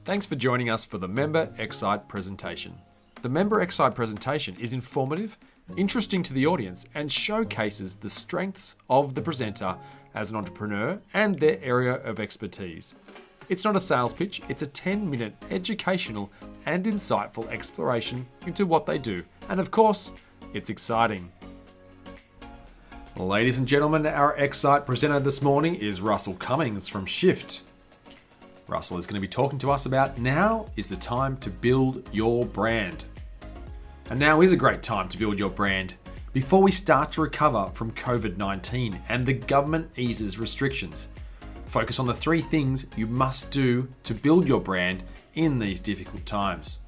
Thanks for joining us for the Member xCite presentation. The Member xCite presentation is informative, interesting to the audience, and showcases the strengths of the presenter as an entrepreneur and their area of expertise. It's not a sales pitch, it's a 10-minute educational and insightful exploration into what they do. And of course, it's exciting. Ladies and gentlemen, our xCite presenter this morning is Russell Cummings from Shift. Russell is going to be talking to us about now is the time to build your brand. And now is a great time to build your brand before we start to recover from COVID-19 and the government eases restrictions. Focus on the 3 things you must do to build your brand in these difficult times.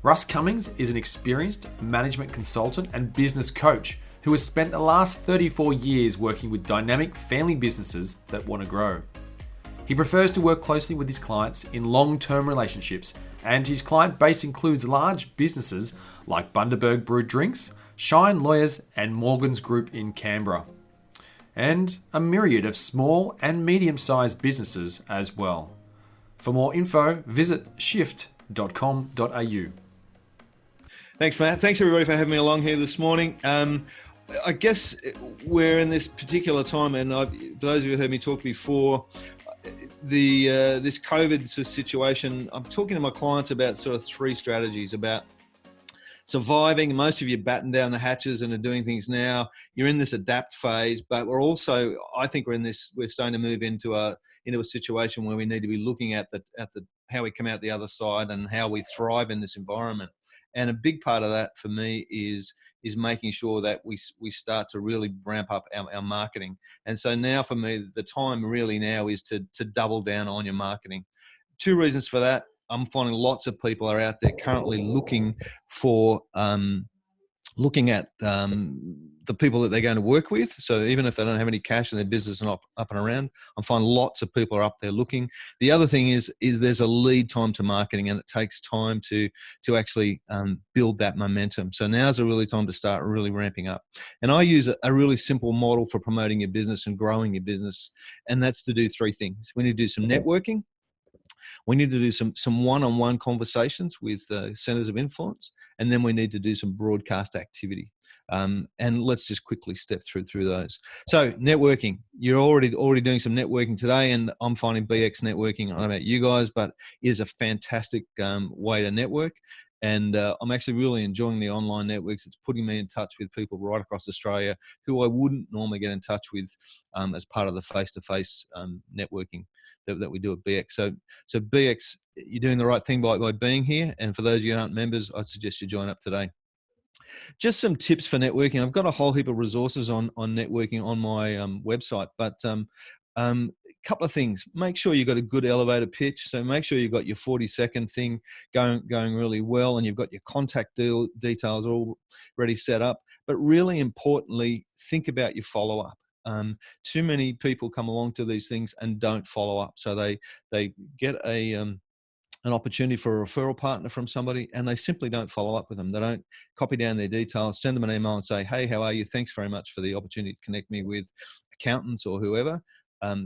Russ Cummings is an experienced management consultant and business coach who has spent the last 34 years working with dynamic family businesses that want to grow. He prefers to work closely with his clients in long-term relationships, and his client base includes large businesses like Bundaberg Brewed Drinks, Shine Lawyers, and Morgan's Group in Canberra, and a myriad of small and medium-sized businesses as well. For more info, visit shift.com.au. Thanks, Matt. Thanks, everybody, for having me along here this morning. I guess we're in this particular time, and for those of you who heard me talk before, this COVID situation, I'm talking to my clients about sort of 3 strategies about surviving. Most of you batten down the hatches and are doing things now. You're in this adapt phase, but we're also, I think we're starting to move into a situation where we need to be looking at how we come out the other side and how we thrive in this environment. And a big part of that for me is making sure that we start to really ramp up our marketing. And so now for me, the time really now is to double down on your marketing. 2 reasons for that. I'm finding lots of people are out there currently looking at the people that they're going to work with. So even if they don't have any cash and their business is not up and around, I'm finding lots of people are up there looking. The other thing is there's a lead time to marketing, and it takes time to actually build that momentum. So now's a really time to start really ramping up. And I use a really simple model for promoting your business and growing your business, and that's to do 3 things. We need to do some networking. We need to do some one-on-one conversations with centers of influence, and then we need to do some broadcast activity. And let's just quickly step through those. So networking, you're already doing some networking today, and I'm finding BX networking, I don't know about you guys, but is a fantastic way to network. And I'm actually really enjoying the online networks. It's putting me in touch with people right across Australia who I wouldn't normally get in touch with as part of the face-to-face networking that we do at BX. So BX, you're doing the right thing by being here. And for those of you who aren't members, I'd suggest you join up today. Just some tips for networking. I've got a whole heap of resources on networking on my website, but couple of things. Make sure you've got a good elevator pitch. So make sure you've got your 40-second thing going really well, and you've got your contact details all ready set up. But really importantly, think about your follow-up. Too many people come along to these things and don't follow up. So they get an opportunity for a referral partner from somebody, and they simply don't follow up with them. They don't copy down their details, send them an email and say, hey, how are you? Thanks very much for the opportunity to connect me with accountants or whoever.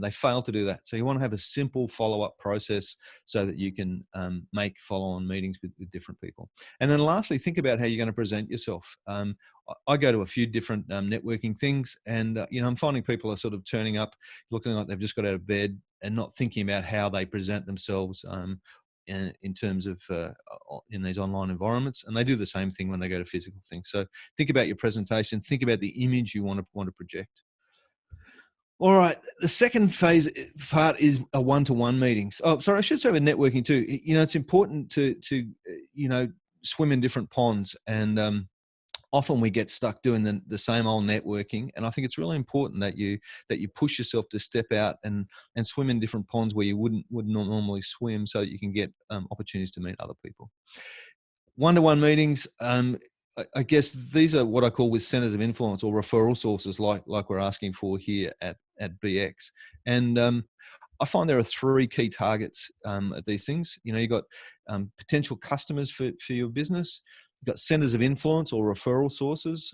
They fail to do that. So you want to have a simple follow-up process so that you can make follow-on meetings with different people. And then lastly, think about how you're going to present yourself. I go to a few different networking things, and I'm finding people are sort of turning up looking like they've just got out of bed and not thinking about how they present themselves in terms of in these online environments. And they do the same thing when they go to physical things. So think about your presentation, think about the image you want to project. All right, the second part is a one-to-one meetings. Oh, sorry, I should say with networking too. It's important to swim in different ponds, and often we get stuck doing the same old networking. And I think it's really important that you push yourself to step out and swim in different ponds where you wouldn't normally swim, so that you can get opportunities to meet other people. One-to-one meetings. I guess these are what I call with centers of influence or referral sources, like we're asking for here at BX. And I find there are 3 key targets at these things. You've got potential customers for your business. You've got centers of influence or referral sources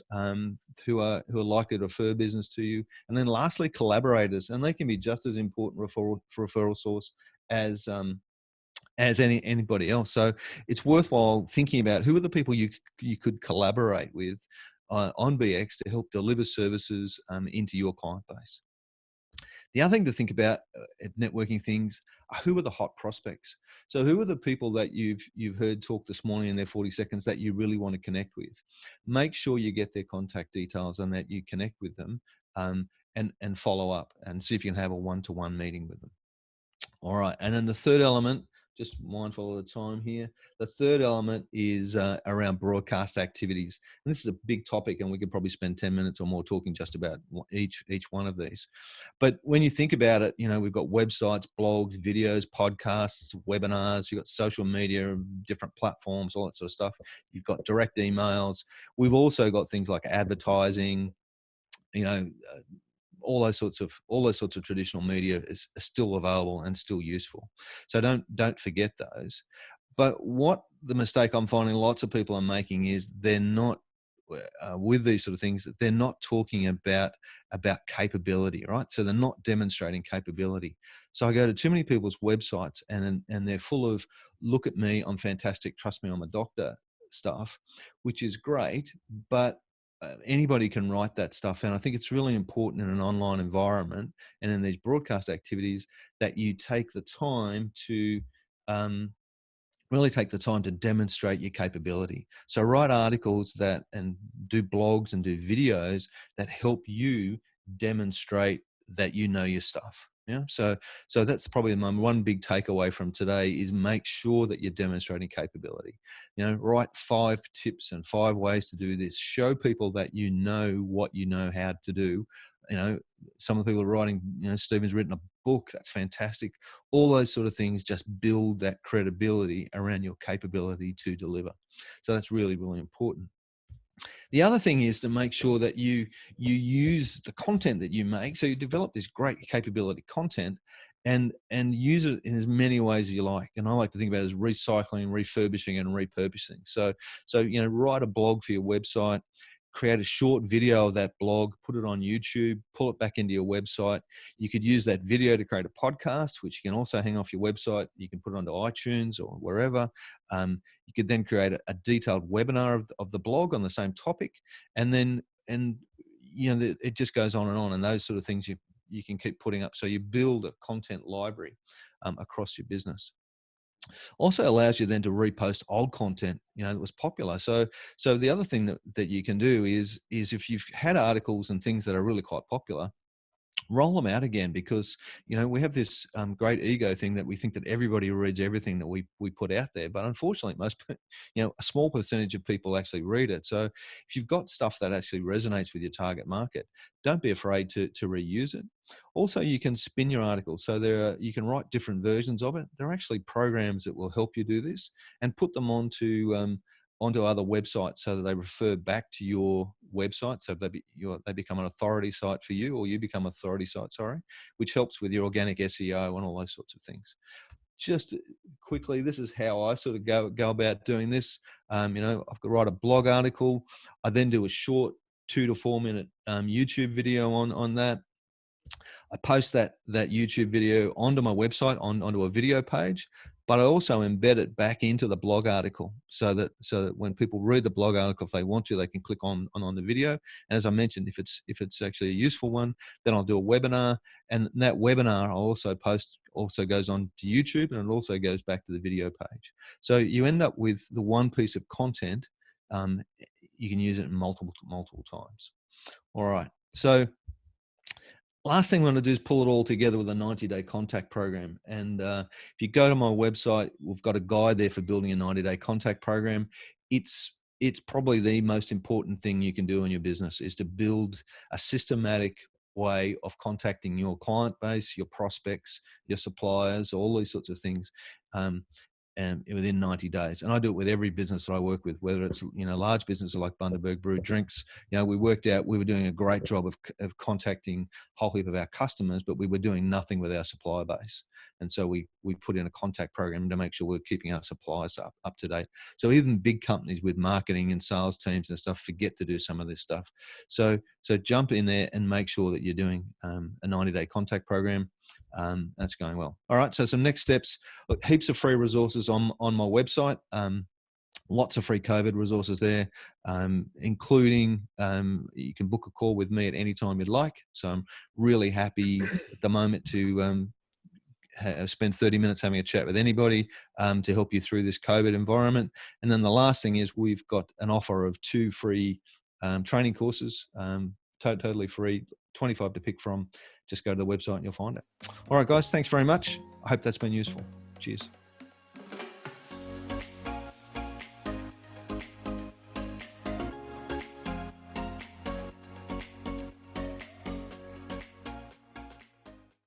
who are likely to refer business to you. And then lastly, collaborators, and they can be just as important referral source as as anybody else. So it's worthwhile thinking about who are the people you could collaborate with on BX to help deliver services into your client base. The other thing to think about at networking things are who are the hot prospects. So who are the people that you've heard talk this morning in their 40 seconds that you really want to connect with? Make sure you get their contact details and that you connect with them, and follow up and see if you can have a one-to-one meeting with them. All right. And then the third element, just mindful of the time here, the third element is around broadcast activities. And this is a big topic, and we could probably spend 10 minutes or more talking just about each one of these. But when you think about it, we've got websites, blogs, videos, podcasts, webinars, you've got social media, different platforms, all that sort of stuff. You've got direct emails. We've also got things like advertising, all those sorts of traditional media is still available and still useful. So don't forget those. But what the mistake I'm finding lots of people are making is they're not with these sort of things, they're not talking about capability, right? So they're not demonstrating capability. So I go to too many people's websites and they're full of look at me, I'm fantastic, trust me, I'm a doctor stuff, which is great, but anybody can write that stuff. And I think it's really important in an online environment and in these broadcast activities that you take the time to really take the time to demonstrate your capability. So write articles and do blogs and do videos that help you demonstrate that you know your stuff. Yeah. So that's probably my one big takeaway from today is make sure that you're demonstrating capability. Write 5 tips and 5 ways to do this. Show people that you know what you know how to do. Some of the people are writing, Stephen's written a book. That's fantastic. All those sort of things just build that credibility around your capability to deliver. So that's really, really important. The other thing is to make sure that you use the content that you make. So you develop this great capability content and use it in as many ways as you like. And I like to think about it as recycling, refurbishing, and repurposing. So write a blog for your website, create a short video of that blog, put it on YouTube, pull it back into your website. You could use that video to create a podcast, which you can also hang off your website. You can put it onto iTunes or wherever. You could then create a detailed webinar of the blog on the same topic. And then, it just goes on. And those sort of things you can keep putting up. So you build a content library across your business. Also allows you then to repost old content, that was popular. So the other thing that you can do is if you've had articles and things that are really quite popular, roll them out again, because we have this great ego thing that we think that everybody reads everything that we put out there, but unfortunately most a small percentage of people actually read it. So if you've got stuff that actually resonates with your target market, don't be afraid to reuse it. Also, you can spin your articles. So you can write different versions of it. There are actually programs that will help you do this and put them onto other websites so that they refer back to your website. So they become an authority site for you, or you become an authority site, which helps with your organic SEO and all those sorts of things. Just quickly, this is how I sort of go about doing this. I've got to write a blog article. I then do a short 2 to 4 minute YouTube video on that. I post that YouTube video onto my website, onto a video page, but I also embed it back into the blog article so that when people read the blog article, if they want to, they can click on the video. And as I mentioned, if it's actually a useful one, then I'll do a webinar, and that webinar I'll also post, also goes on to YouTube, and it also goes back to the video page. So you end up with the one piece of content. You can use it multiple times. All right. So last thing I'm going to do is pull it all together with a 90-day contact program. And if you go to my website, we've got a guide there for building a 90-day contact program. It's probably the most important thing you can do in your business, is to build a systematic way of contacting your client base, your prospects, your suppliers, all these sorts of things. And within 90 days. And I do it with every business that I work with, whether it's, large businesses like Bundaberg Brew Drinks. We worked out we were doing a great job of contacting a whole heap of our customers, but we were doing nothing with our supplier base. And so we put in a contact program to make sure we're keeping our suppliers up to date. So even big companies with marketing and sales teams and stuff forget to do some of this stuff. So jump in there and make sure that you're doing a 90-day contact program. That's going well. All right. So some next steps, look, heaps of free resources on my website. Lots of free COVID resources there, including you can book a call with me at any time you'd like. So I'm really happy at the moment to spend 30 minutes having a chat with anybody to help you through this COVID environment. And then the last thing is we've got an offer of 2 free training courses, totally free, 25 to pick from. Just go to the website and you'll find it. All right, guys, thanks very much. I hope that's been useful. Cheers.